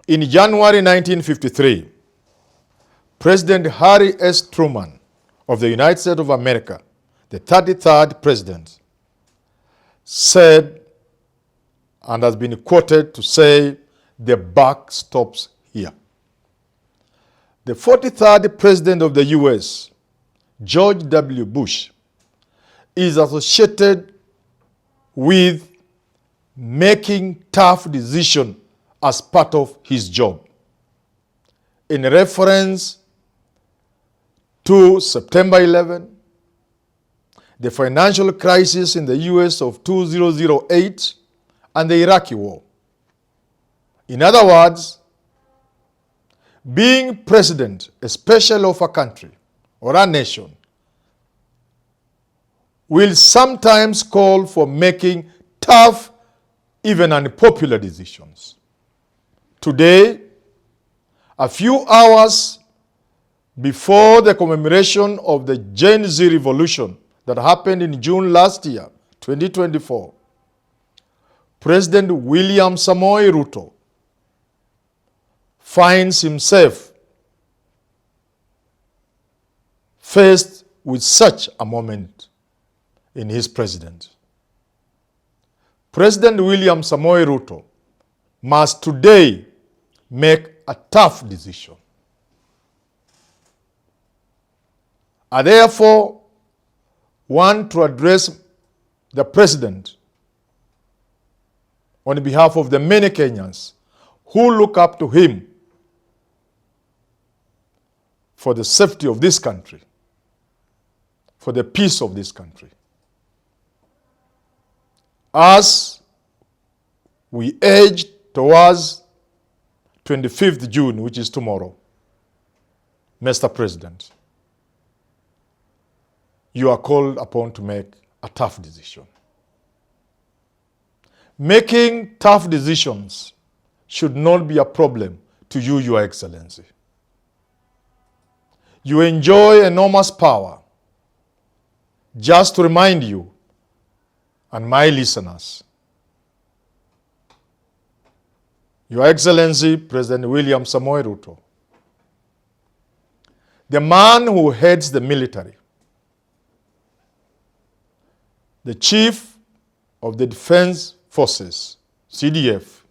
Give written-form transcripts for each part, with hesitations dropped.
In January 1953, President Harry S. Truman of the United States of America, the 33rd president, said and has been quoted to say, "The buck stops here." The 43rd president of the U.S., George W. Bush, is associated with making tough decisions as part of his job. In reference to September 11, the financial crisis in the U.S. of 2008, and the Iraqi war. In other words, being president, especially of a country or a nation, will sometimes call for making tough, even unpopular decisions. Today, a few hours before the commemoration of the Gen Z revolution that happened in June last year, 2024, President William Samoei Ruto finds himself faced with such a moment in his presidency. President William Samoei Ruto must today make a tough decision. I therefore want to address the president on behalf of the many Kenyans who look up to him for the safety of this country, for the peace of this country. As we edge towards 25th June, which is tomorrow, Mr. President, you are called upon to make a tough decision. Making tough decisions should not be a problem to you, Your Excellency. You enjoy enormous power. Just to remind you and my listeners, Your Excellency, President William Samoei Ruto, the man who heads the military, the Chief of the Defense Forces, CDF,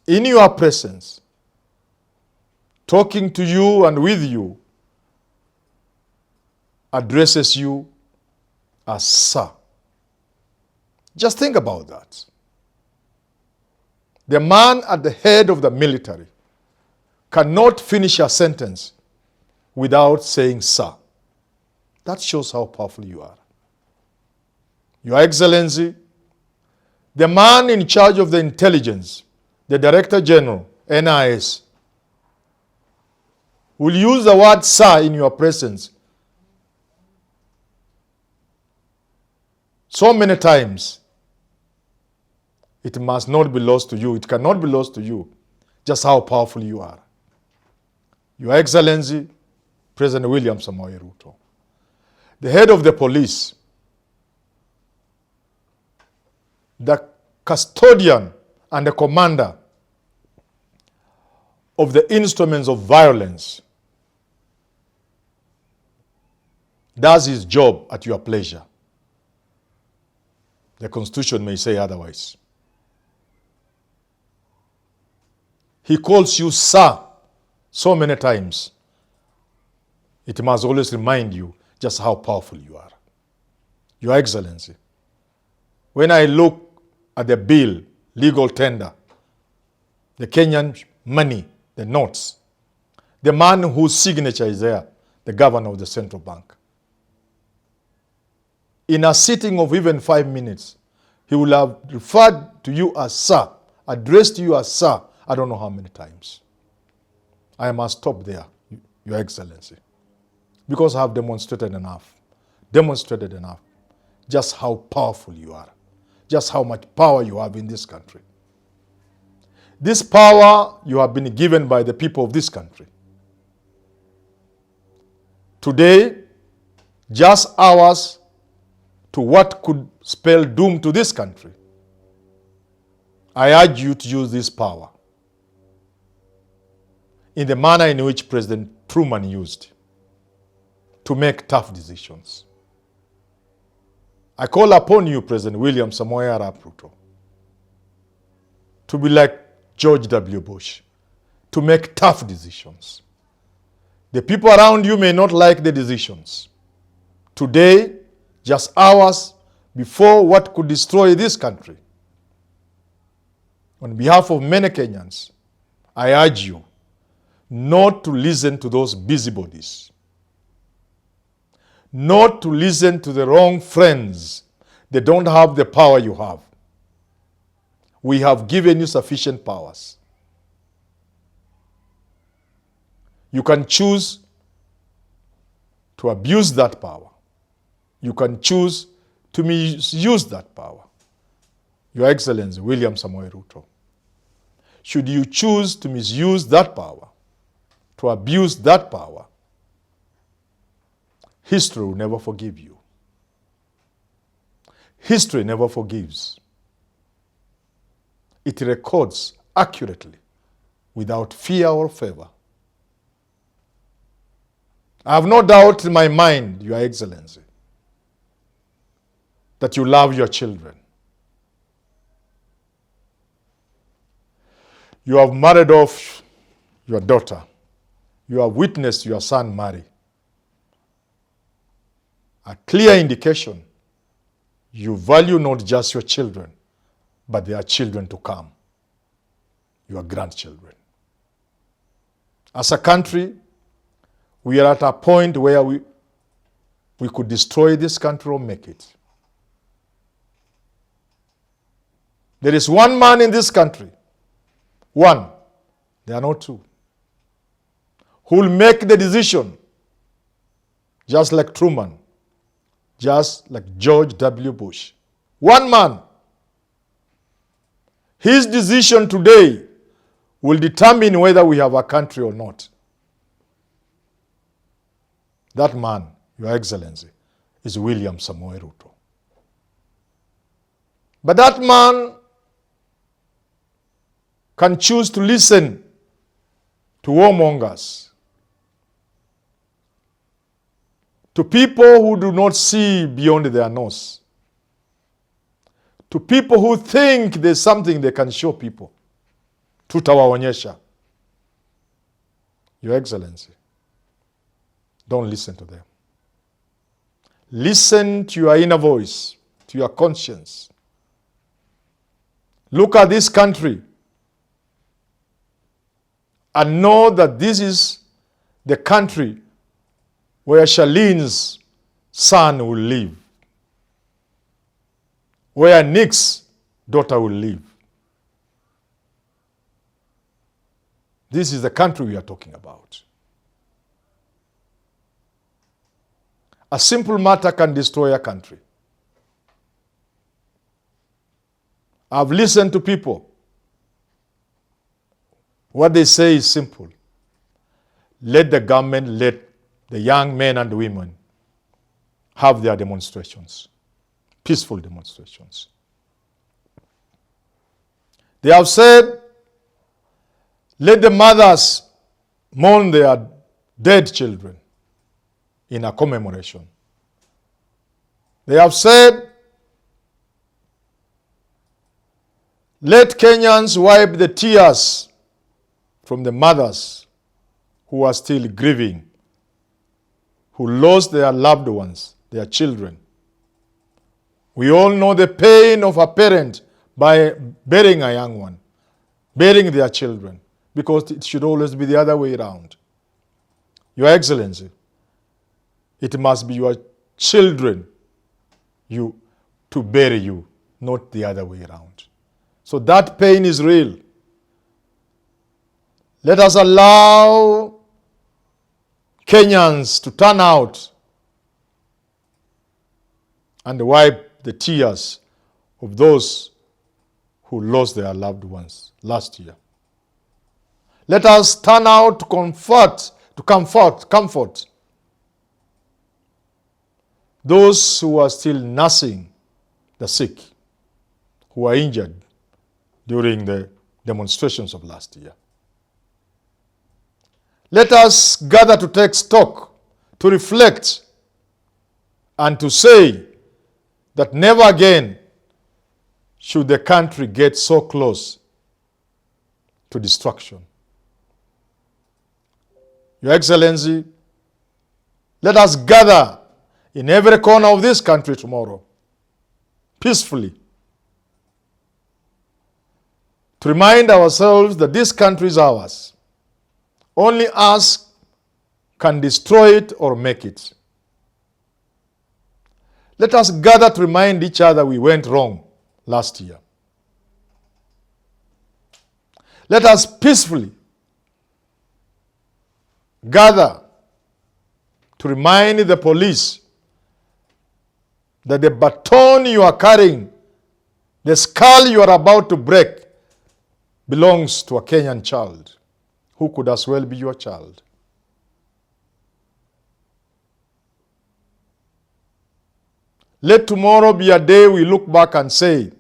in your presence, talking to you and with you, addresses you as sir. Just think about that. The man at the head of the military cannot finish a sentence without saying sir. That shows how powerful you are. Your Excellency, the man in charge of the intelligence, the Director General, NIS, will use the word sir in your presence so many times. It must not be lost to you. It cannot be lost to you just how powerful you are. Your Excellency, President William Samoei Ruto, the head of the police, the custodian and the commander of the instruments of violence, does his job at your pleasure. The Constitution may say otherwise. He calls you sir so many times. It must always remind you just how powerful you are. Your Excellency, when I look at the bill, legal tender, the Kenyan money, the notes, the man whose signature is there, the governor of the central bank, in a sitting of even 5 minutes, he will have referred to you as sir, addressed you as sir, I don't know how many times. I must stop there, Your Excellency, because I have demonstrated enough just how powerful you are, just how much power you have in this country. This power you have been given by the people of this country. Today, just hours to what could spell doom to this country, I urge you to use this power in the manner in which President Truman used to make tough decisions. I call upon you, President William Samoei Arap Ruto, to be like George W. Bush, to make tough decisions. The people around you may not like the decisions. Today, just hours before what could destroy this country, on behalf of many Kenyans, I urge you not to listen to those busybodies, not to listen to the wrong friends. They don't have the power you have. We have given you sufficient powers. You can choose to abuse that power. You can choose to misuse that power. Your Excellency, William Samoei Ruto, should you choose to misuse that power, to abuse that power, history will never forgive you. History never forgives. It records accurately, without fear or favor. I have no doubt in my mind, Your Excellency, that you love your children. You have married off your daughter. You have witnessed your son marry. A clear indication you value not just your children, but their children to come, your grandchildren. As a country, we are at a point where we could destroy this country or make it. There is one man in this country, one, there are not two, who will make the decision, just like Truman, just like George W. Bush. One man. His decision today will determine whether we have a country or not. That man, Your Excellency, is William Samoei Ruto. But that man can choose to listen to warmongers, to people who do not see beyond their nose, to people who think there's something they can show people. Tutawaonyesha. Your Excellency, don't listen to them. Listen to your inner voice, to your conscience. Look at this country and know that this is the country where Charlene's son will live, where Nick's daughter will live. This is the country we are talking about. A simple matter can destroy a country. I've listened to people. What they say is simple. Let the government, let the young men and women have their demonstrations, peaceful demonstrations. They have said, let the mothers mourn their dead children in a commemoration. They have said, let Kenyans wipe the tears from the mothers who are still grieving, who lost their loved ones, their children. We all know the pain of a parent by burying a young one, burying their children, because it should always be the other way around. Your Excellency, it must be your children to bury you, not the other way around. So that pain is real. Let us allow Kenyans to turn out and wipe the tears of those who lost their loved ones last year. Let us turn out to comfort those who are still nursing the sick, who are injured during the demonstrations of last year. Let us gather to take stock, to reflect, and to say that never again should the country get so close to destruction. Your Excellency, let us gather in every corner of this country tomorrow, peacefully, to remind ourselves that this country is ours. Only us can destroy it or make it. Let us gather to remind each other we went wrong last year. Let us peacefully gather to remind the police that the baton you are carrying, the skull you are about to break, belongs to a Kenyan child who could as well be your child. Let tomorrow be a day we look back and say,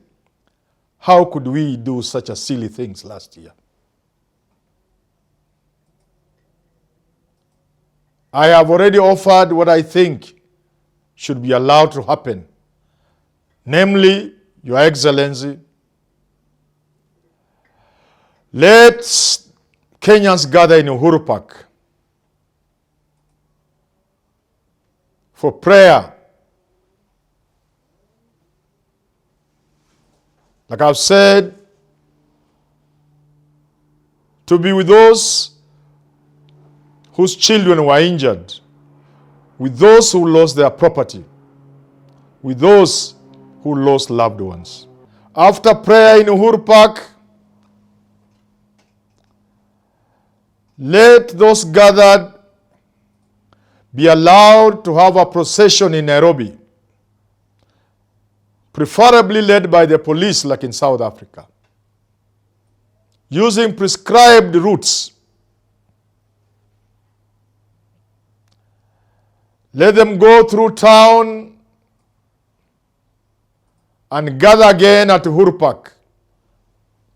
how could we do such a silly things last year? I have already offered what I think should be allowed to happen. Namely, Your Excellency, let Kenyans gather in Uhuru Park for prayer. Like I've said, to be with those whose children were injured, with those who lost their property, with those who lost loved ones. After prayer in Uhuru Park, let those gathered be allowed to have a procession in Nairobi, preferably led by the police like in South Africa, using prescribed routes. Let them go through town and gather again at Uhuru Park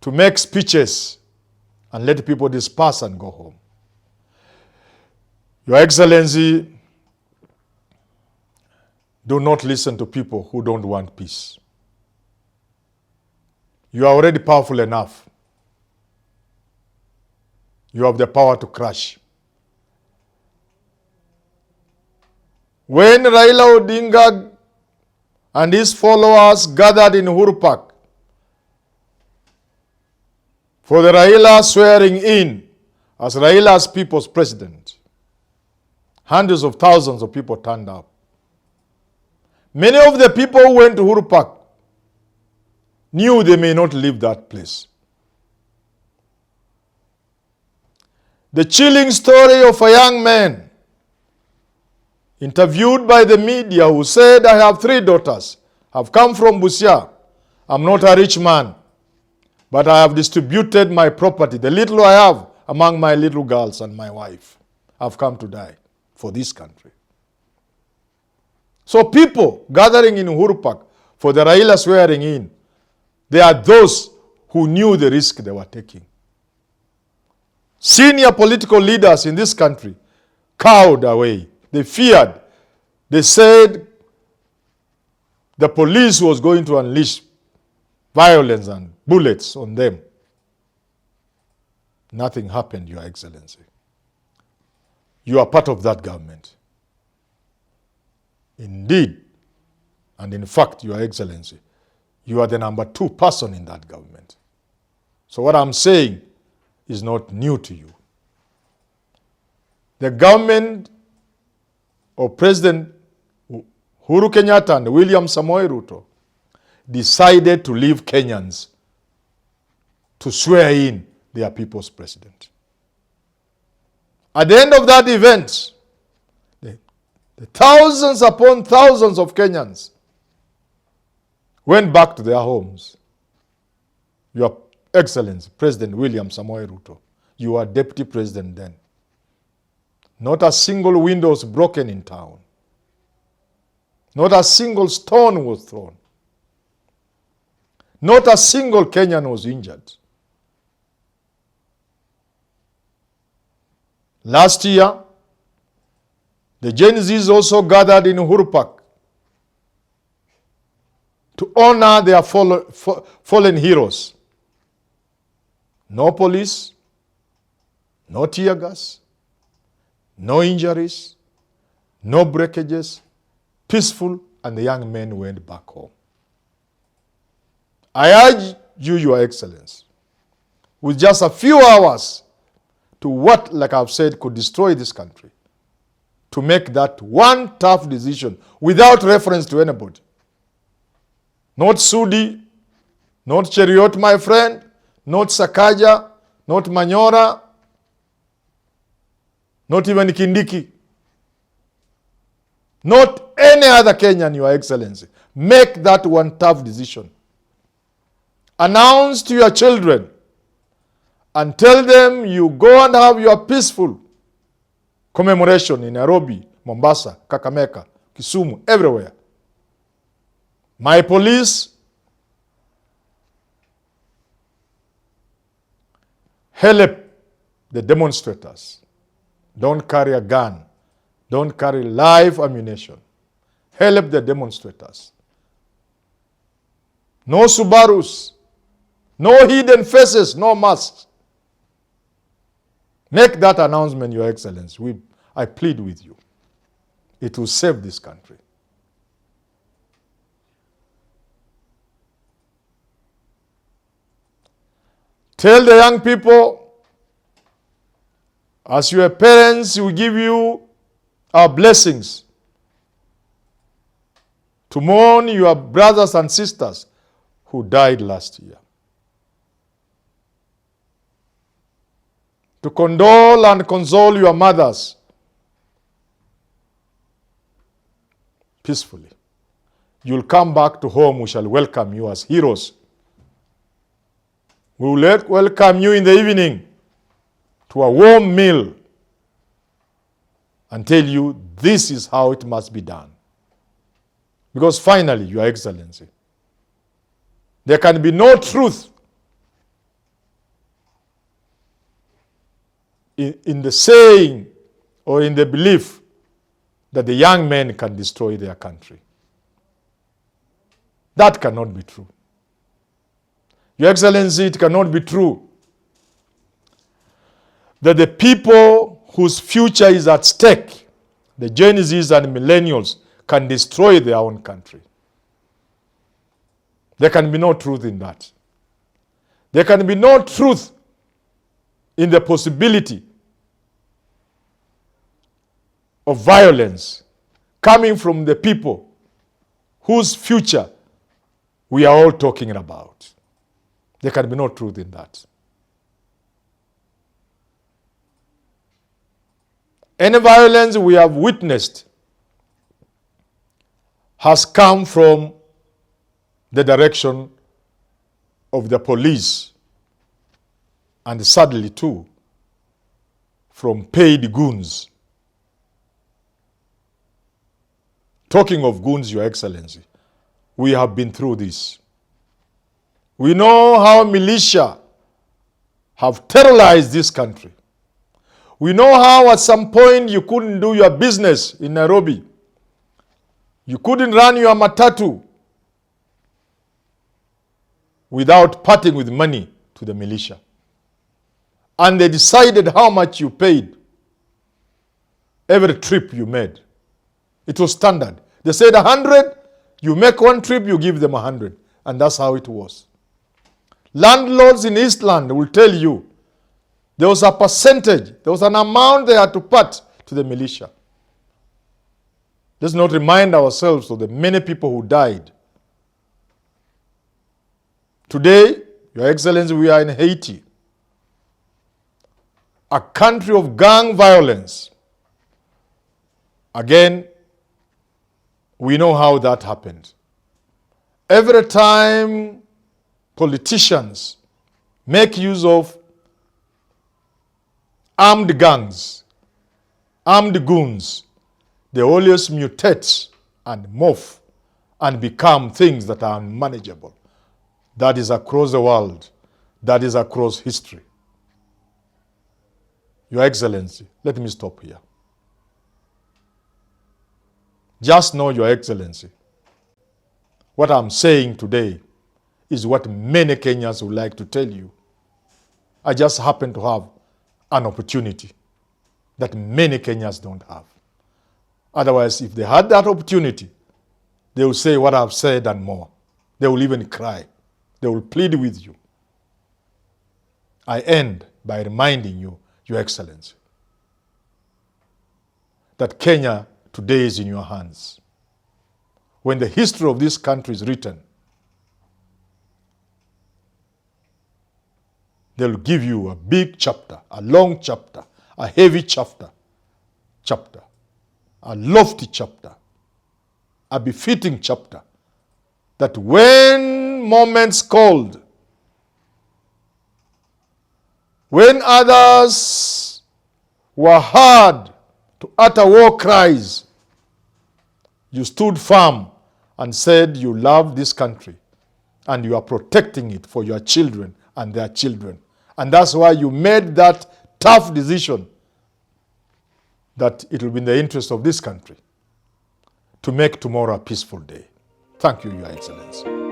to make speeches and let people disperse and go home. Your Excellency, do not listen to people who don't want peace. You are already powerful enough. You have the power to crush. When Raila Odinga and his followers gathered in Uhuru Park for the Raila swearing in as Raila's people's president, hundreds of thousands of people turned up. Many of the people who went to Uhuru Park knew they may not leave that place. The chilling story of a young man interviewed by the media who said, I have 3 daughters. I've come from Busia. I'm not a rich man, but I have distributed my property, the little I have, among my little girls and my wife. I've come to die for this country. So people gathering in Uhuru Park for the Raila swearing in, they are those who knew the risk they were taking. Senior political leaders in this country cowed away. They feared. They said the police was going to unleash violence and bullets on them. Nothing happened, Your Excellency. You are part of that government. Indeed, and in fact, Your Excellency, you are the number 2 person in that government. So what I'm saying is not new to you. The government of President Uhuru Kenyatta and William Samoei Ruto decided to leave Kenyans to swear in their people's president. At the end of that event, the thousands upon thousands of Kenyans went back to their homes. Your Excellency, President William Samoei Ruto, you were deputy president then. Not a single window was broken in town. Not a single stone was thrown. Not a single Kenyan was injured. Last year, the Gen Zs also gathered in Uhuru Park to honor their fallen heroes. No police, no tear gas, no injuries, no breakages, peaceful, and the young men went back home. I urge you, Your Excellency, with just a few hours to what, like I've said, could destroy this country, to make that one tough decision without reference to anybody. Not Sudi, not Cheriot, my friend, not Sakaja, not Manyora, not even Kindiki, not any other Kenyan, Your Excellency. Make that one tough decision. Announce to your children and tell them you go and have your peaceful commemoration in Nairobi, Mombasa, Kakamega, Kisumu, everywhere. My police, help the demonstrators. Don't carry a gun. Don't carry live ammunition. Help the demonstrators. No Subarus. No hidden faces. No masks. Make that announcement, Your Excellency. I plead with you. It will save this country. Tell the young people, as your parents, we give you our blessings to mourn your brothers and sisters who died last year. To condole and console your mothers peacefully. You'll come back to home. We shall welcome you as heroes. We will welcome you in the evening to a warm meal and tell you this is how it must be done. Because finally, Your Excellency, there can be no truth in the saying or in the belief that the young men can destroy their country. That cannot be true. Your Excellency, it cannot be true that the people whose future is at stake, the Gen Zs and millennials, can destroy their own country. There can be no truth in that. There can be no truth in the possibility of violence coming from the people whose future we are all talking about. There can be no truth in that. Any violence we have witnessed has come from the direction of the police, and sadly too, from paid goons. Talking of goons, Your Excellency, we have been through this. We know how militia have terrorized this country. We know how at some point you couldn't do your business in Nairobi. You couldn't run your matatu without parting with money to the militia. And they decided how much you paid every trip you made. It was standard. They said 100, you make one trip, you give them 100. And that's how it was. Landlords in Eastland will tell you there was a percentage, there was an amount they had to put to the militia. Let's not remind ourselves of the many people who died. Today, Your Excellency, we are in Haiti, a country of gang violence. Again, we know how that happened. Every time politicians make use of armed gangs, armed goons, they always mutate and morph and become things that are unmanageable. that is across the world, that is across history. Your Excellency, let me stop here. Just know, Your Excellency, what I'm saying today is what many Kenyans would like to tell you. I just happen to have an opportunity that many Kenyans don't have. Otherwise, if they had that opportunity, they will say what I've said and more. They will even cry. They will plead with you. I end by reminding you, Your Excellency, that Kenya today is in your hands. When the history of this country is written, they'll give you a big chapter, a long chapter, a heavy chapter, a lofty chapter, a befitting chapter, that when moments called, when others were heard to utter war cries, you stood firm and said you love this country and you are protecting it for your children and their children. And that's why you made that tough decision that it will be in the interest of this country to make tomorrow a peaceful day. Thank you, Your Excellency.